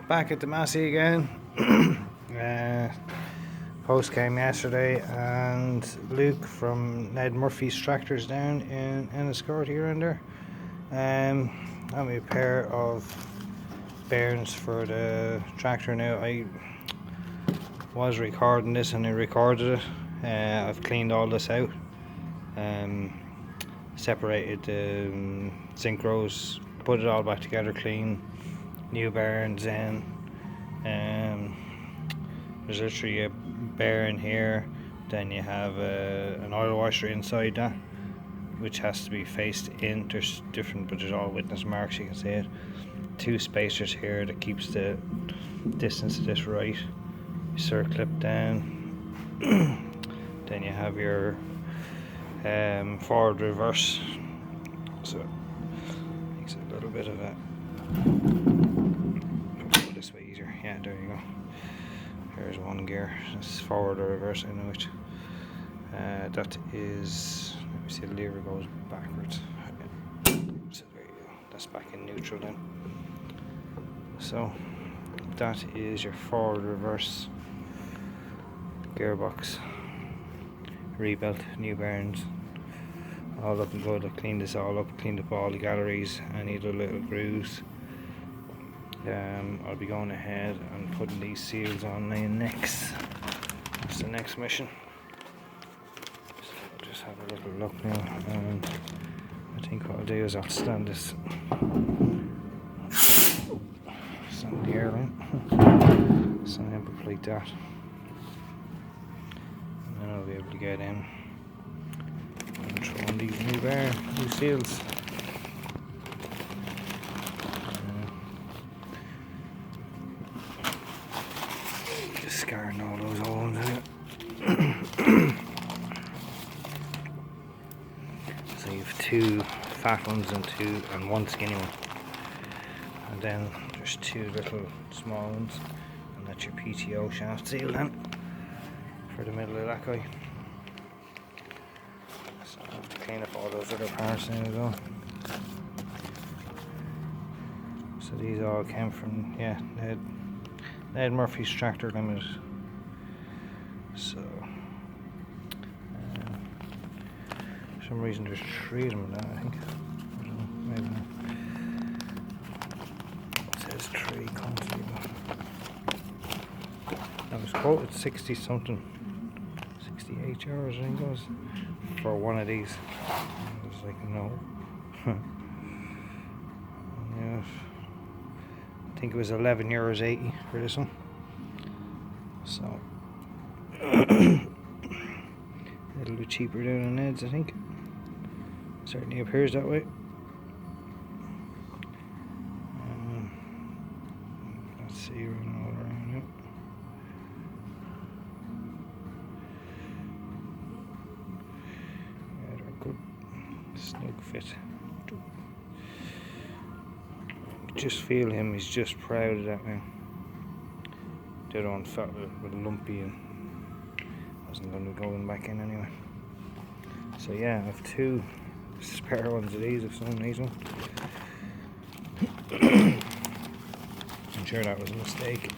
Back at the Massey again. Post came yesterday, and Luke from Ned Murphy's Tractors down in Enniscorthy here and there. Got me a pair of bearings for the tractor now. I was recording this and I recorded it. I've cleaned all this out. Separated the zinc rows, put it all back together clean, new bearings in. There's literally a bearing here, then you have an oil washer inside that, which has to be faced in. There's different, but there's all witness marks, you can see it. 2 spacers here that keeps the distance of this right. You circlip down. Then you have your forward reverse, so it makes it a little bit of a this way easier. Yeah, there you go. Here's one gear. This is forward or reverse, I know which. That is, let me see, the lever goes backwards. So there you go. That's back in neutral then. So that is your forward reverse gearbox. Rebuilt, new bearings, all up and good. I've cleaned this all up, cleaned up all the galleries, any other little grooves. I'll be going ahead and putting these seals on now next. That's the next mission. So I'll just have a little look now, and I think what I'll do is I'll stand this, stand the airline, stand it up like that. And I'll be able to get in and throw on these new seals. Just scarring all those holes in it. So you have 2 fat ones and 1 skinny one, and then there's 2 little small ones, and that's your PTO shaft seal then, for the middle of that guy. So I have to clean up all those other parts now as well. So these all came from, yeah, Ned Murphy's Tractor Limited. So for some reason there's 3 of them in that, I think. I don't know, maybe not. It says 3 constantly. I was quoted 60 something. 68 euros I think it was for one of these. I was like, no. Yeah, I think it was €11.80 for this one. So a little bit cheaper down in Ned's, I think. Certainly appears that way. Let's see, running all around it. Good snug fit. Just feel him, he's just proud of that now. The other one felt a bit lumpy and wasn't going to be going back in anyway. So yeah, I have 2 spare ones of these if someone needs one. I'm sure that was a mistake.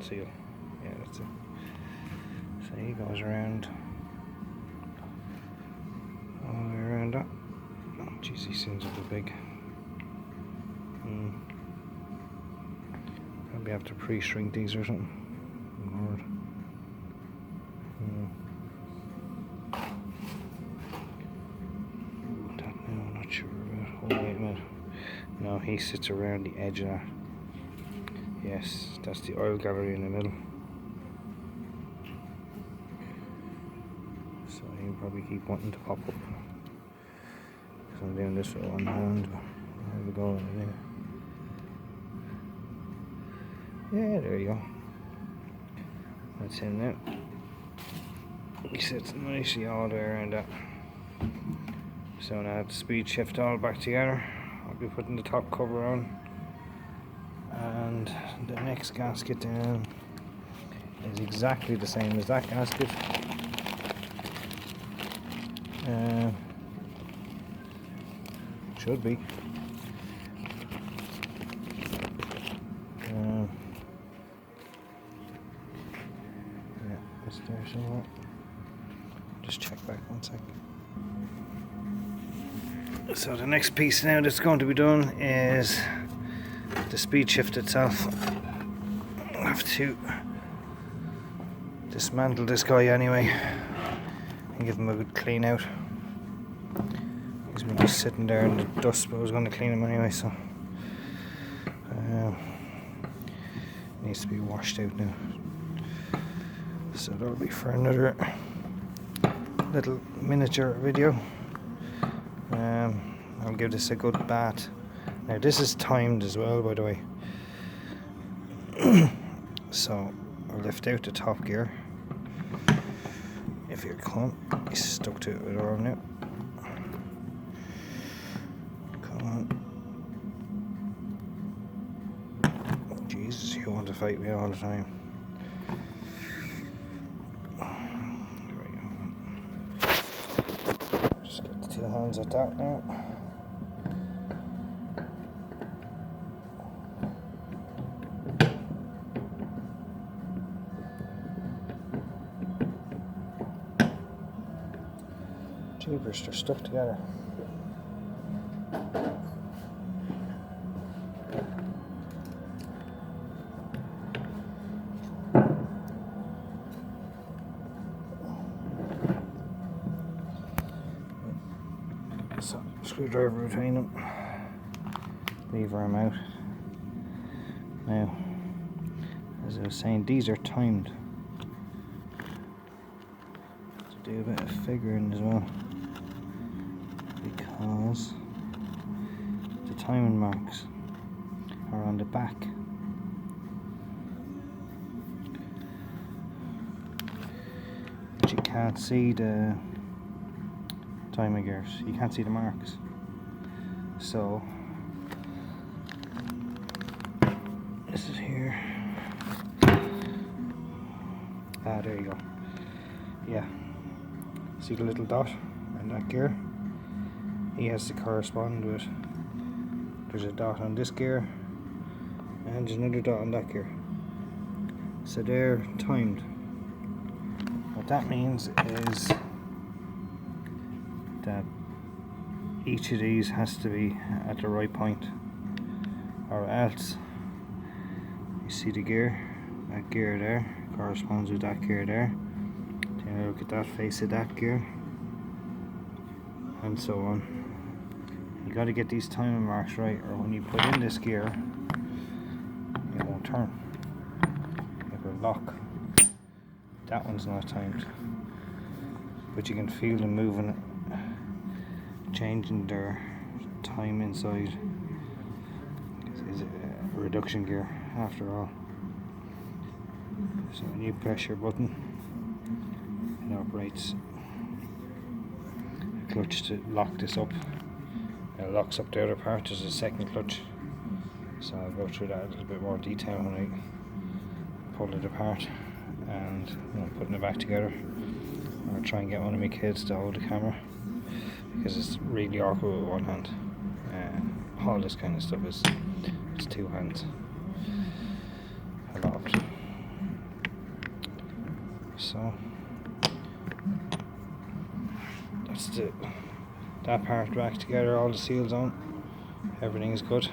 Seal. Yeah, that's it. So he goes around all the way around that. Oh, jeez, these things are a bit big. Probably have to pre-shrink these or something. Lord. That now I'm not sure about. Oh wait a minute. No, he sits around the edge of that. Yes, that's the oil gallery in the middle. So he'll probably keep wanting to pop up. So I'm doing this with one hand. There we go. Yeah, there you go. That's him now. He sits nicely all the way around that. So now to speed shift all back together, I'll be putting the top cover on, and the next gasket down is exactly the same as that gasket. Should be. Yeah, it's there somewhere. Just check back 1 second. So the next piece now that's going to be done is the speed shift itself. I have to dismantle this guy anyway and give him a good clean out. He's been just sitting there in the dust, but I was going to clean him anyway, so needs to be washed out now. So that'll be for another little miniature video. I'll give this a good bath. Now this is timed as well, by the way. So I'll lift out the top gear. If you come, he's stuck to it with arm now. Come on. Jesus, you want to fight me all the time. There we go. Just get the 2 hands at that now. Jeepers, they're stuck together. So, screwdriver between them. Lever them out. Now, as I was saying, these are timed. To do a bit of figuring as well, because the timing marks are on the back. But you can't see the timing gears, you can't see the marks. So this is here. Ah, there you go. Yeah. See the little dot in that gear? He has to correspond with. There's a dot on this gear, and there's another dot on that gear. So they're timed. What that means is that each of these has to be at the right point, or else you see the gear, that gear there corresponds with that gear there. Then look at that face of that gear, and so on. You got to get these timing marks right, or when you put in this gear, it won't turn. It will lock. That one's not timed, but you can feel them moving, changing their time inside. It's a reduction gear after all. So when you press your button, it operates a clutch to lock this up. It locks up the other part. There's a second clutch, so I'll go through that in a little bit more detail when I pull it apart and putting it back together. I'll try and get one of my kids to hold the camera, because it's really awkward with one hand. All this kind of stuff is it's 2 hands. A lot of it. So that's that part back together, all the seals on, everything is good.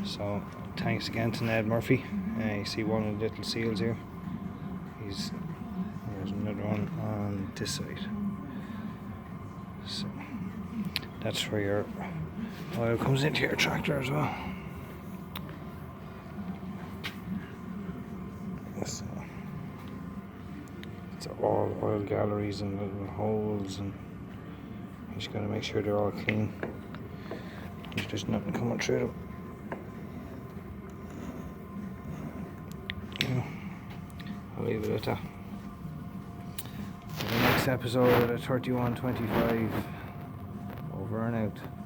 So thanks again to Ned Murphy. You see one of the little seals here. There's another one on this side. So that's where your oil comes into your tractor as well. So it's all oil galleries and little holes, and you just got to make sure they're all clean. There's nothing coming through them. I'll leave it at that. In the next episode at 31:25, burnout.